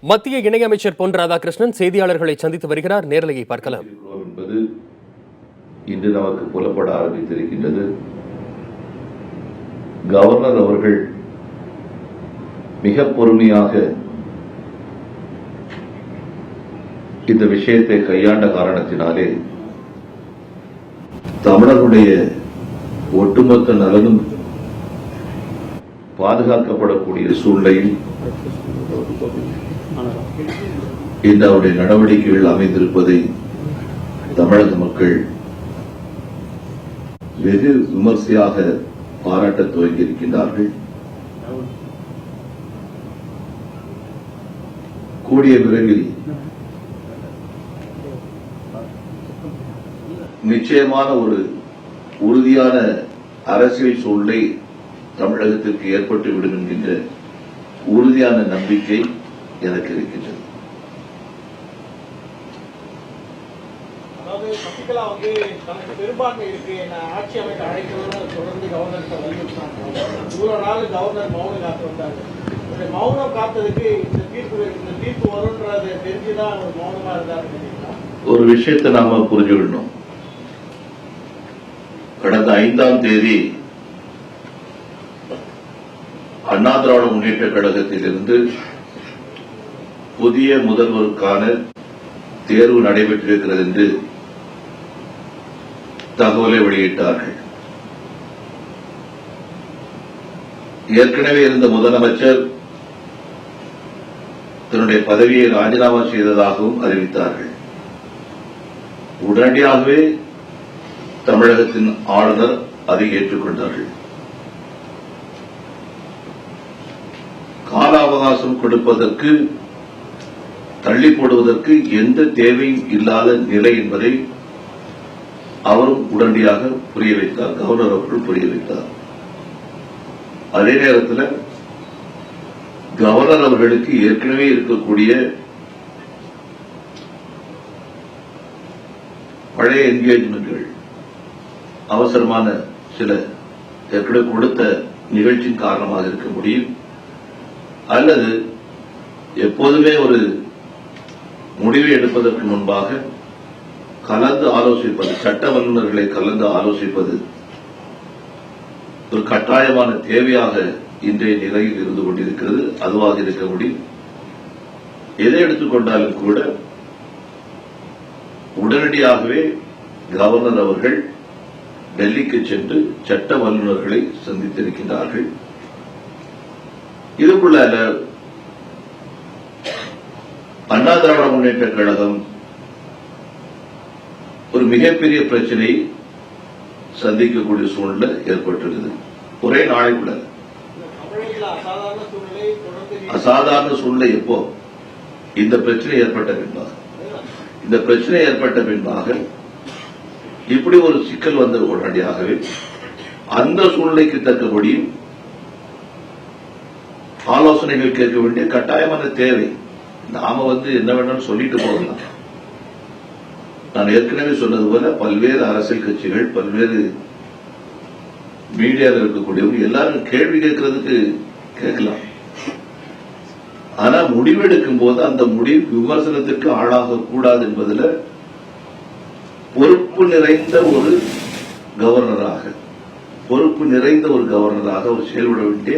மத்திய இணையமைச்சர் பொன் ராதாகிருஷ்ணன் செய்தியாளர்களை சந்தித்து வருகிறார். நேரலையை பார்க்கலாம். என்பது இன்று நமக்கு புலப்பட ஆரம்பித்திருக்கின்றது. கவர்னர் அவர்கள் மிக பொறுமையாக இந்த விஷயத்தை கையாண்ட காரணத்தினாலே தமிழர்களுடைய ஒட்டுமொத்த நலனும் பாதுகாக்கப்படக்கூடிய சூழ்நிலையில் இந்த அவருடைய நடவடிக்கைகள் அமைந்திருப்பதை தமிழக மக்கள் வெகு விமர்சையாக பாராட்ட துவங்கியிருக்கின்றார்கள். கூடிய விரைவில் நிச்சயமான ஒரு உறுதியான அரசியல் சூழ்நிலை தமிழகத்திற்கு ஏற்பட்டுவிடும் என்கின்ற உறுதியான நம்பிக்கை எனக்கு இருக்கின்றது. சசிகலா தனக்கு பெரும்பான்மை இருக்கு, ஆட்சி அமைக்க அழைக்கணும்னு தொடர்ந்து கவர்னர் வலியுறுத்தினாங்க. இவ்வளவு நாள் கவர்னர் மௌனம் காத்து வந்தாங்க. மௌனம் காத்ததுக்கு இந்த தீர்ப்பு வரும்ன்றது தெரிஞ்சுதான் அவர் மௌனமா இருந்தாரு. ஒரு விஷயத்தை நாம புரிஞ்சுக்கணும். கடந்த 5ஆம் தேதி அண்ணா திராவிட முன்னேற்ற கழகத்திலிருந்து புதிய முதல்வருக்கான தேர்வு நடைபெற்றிருக்கிறது என்று தகவலை வெளியிட்டார்கள். ஏற்கனவே இருந்த முதலமைச்சர் தன்னுடைய பதவியை ராஜினாமா செய்ததாகவும் அறிவித்தார்கள். உடனடியாகவே தமிழகத்தின் ஆளுநர் அதை ஏற்றுக்கொண்டார்கள். கால அவகாசம் கொடுப்பதற்கு, தள்ளி போடுவதற்கு எந்த தேவையும் இல்லாத நிலை என்பதை அவரும் உடனடியாக புரிய வைத்தார். கவர்னர் அவர்கள் புரிய வைத்தார். அதே நேரத்தில் கவர்னர் அவர்களுக்கு ஏற்கனவே இருக்கக்கூடிய பழைய என்கேஜ்மெண்ட்கள், அவசரமான சில ஏற்கனவே கொடுத்த நிகழ்ச்சியின் காரணமாக இருக்க முடியும், அல்லது எப்போதுமே ஒரு முடிவை எடுப்பதற்கு முன்பாக கலந்து ஆலோசிப்பது, சட்ட வல்லுநர்களை கலந்து ஆலோசிப்பது ஒரு கட்டாயமான தேவையாக இன்றைய நிலையில் இருந்து கொண்டிருக்கிறது. அதுவாக இருக்க முடியும். எதை எடுத்துக்கொண்டாலும் கூட உடனடியாகவே கவர்னர் அவர்கள் டெல்லிக்கு சென்று சட்ட வல்லுநர்களை சந்தித்திருக்கின்றார்கள். இதுக்குள்ள அண்ணா திராவிட முன்னேற்ற கழகம் ஒரு மிகப்பெரிய பிரச்சனையை சந்திக்கக்கூடிய சூழ்நிலை ஏற்பட்டிருக்கிறது. ஒரே நாளைக்குள்ள அசாதாரண சூழ்நிலை எப்போ இந்த பிரச்சனை ஏற்பட்ட பின்பாக இப்படி ஒரு சிக்கல் வந்த உடனடியாகவே அந்த சூழ்நிலைக்கு தக்கபடி ஆலோசனைகள் கேட்க வேண்டிய கட்டாயமான தேவை. நாம என்ன வேணாலும் சொல்லிட்டு போகலாம். நான் ஏற்கனவே சொன்னது போல பல்வேறு அரசியல் கட்சிகள், பல்வேறு மீடியாவில் இருக்கக்கூடியவங்க எல்லாரும் கேள்வி கேட்கறதுக்கு கேட்கலாம். ஆனா முடிவெடுக்கும் போது அந்த முடிவு விமர்சனத்திற்கு ஆளாக கூடாது என்பதில் பொறுப்பு நிறைந்த ஒரு கவர்னராக அவர் செயல்பட வேண்டிய